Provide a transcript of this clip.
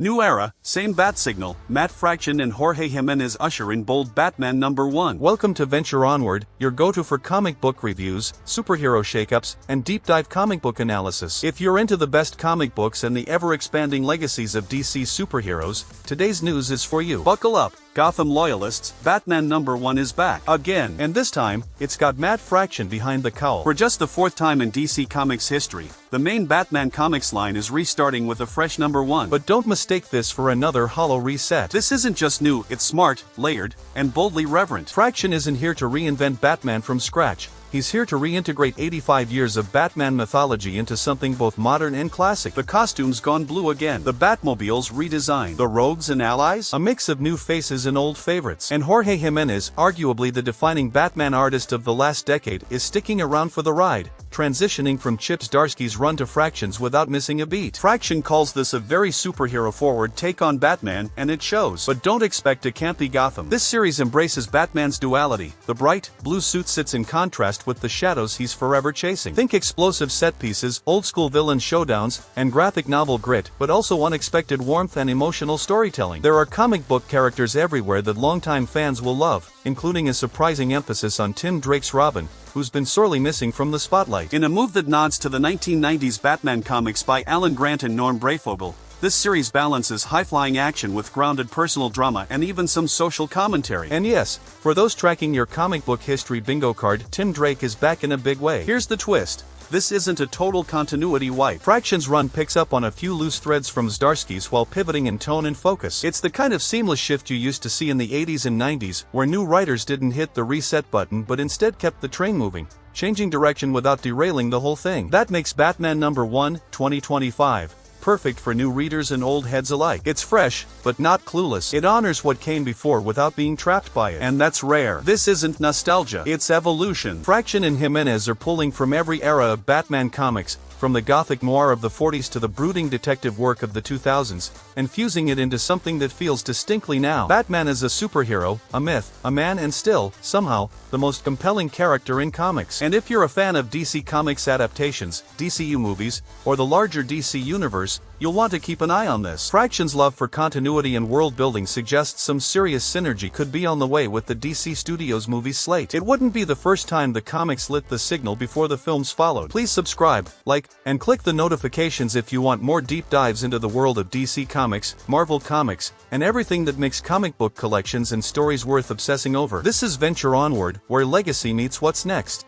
New era, same bat signal, Matt Fraction and Jorge Jiménez usher in bold Batman #1. Welcome to Venture Onward, your go-to for comic book reviews, superhero shakeups, and deep dive comic book analysis. If you're into the best comic books and the ever-expanding legacies of DC superheroes, today's news is for you. Buckle up, Gotham loyalists, Batman #1 is back. Again. And this time, it's got Matt Fraction behind the cowl. For just the fourth time in DC Comics history, the main Batman comics line is restarting with a fresh #1. But don't mistake this for another hollow reset. This isn't just new, it's smart, layered, and boldly reverent. Fraction isn't here to reinvent Batman from scratch. He's here to reintegrate 85 years of Batman mythology into something both modern and classic. The costumes gone blue again. The Batmobiles redesigned. The rogues and allies? A mix of new faces and old favorites. And Jorge Jiménez, arguably the defining Batman artist of the last decade, is sticking around for the ride, transitioning from Chip Zdarsky's run to Fraction's without missing a beat. Fraction calls this a very superhero-forward take on Batman, and it shows. But don't expect a campy Gotham. This series embraces Batman's duality. The bright, blue suit sits in contrast with the shadows he's forever chasing. Think explosive set pieces, old-school villain showdowns, and graphic novel grit, but also unexpected warmth and emotional storytelling. There are comic book characters everywhere that longtime fans will love, including a surprising emphasis on Tim Drake's Robin, who's been sorely missing from the spotlight. In a move that nods to the 1990s Batman comics by Alan Grant and Norm Breyfogle, this series balances high-flying action with grounded personal drama and even some social commentary. And yes, for those tracking your comic book history bingo card, Tim Drake is back in a big way. Here's the twist. This isn't a total continuity wipe. Fraction's run picks up on a few loose threads from Zdarsky's while pivoting in tone and focus. It's the kind of seamless shift you used to see in the 80s and 90s, where new writers didn't hit the reset button but instead kept the train moving, changing direction without derailing the whole thing. That makes Batman #1, 2025. Perfect for new readers and old heads alike. It's fresh, but not clueless. It honors what came before without being trapped by it. And that's rare. This isn't nostalgia, it's evolution. Fraction and Jiménez are pulling from every era of Batman comics, from the gothic noir of the 40s to the brooding detective work of the 2000s, and fusing it into something that feels distinctly now. Batman is a superhero, a myth, a man, and still, somehow, the most compelling character in comics. And if you're a fan of DC Comics adaptations, DCU movies, or the larger DC universe, you'll want to keep an eye on this. Fraction's love for continuity and world building suggests some serious synergy could be on the way with the DC Studios movie slate. It wouldn't be the first time the comics lit the signal before the films followed. Please subscribe, like, and click the notifications if you want more deep dives into the world of DC Comics, Marvel Comics, and everything that makes comic book collections and stories worth obsessing over. This is Venture Onward, where legacy meets what's next.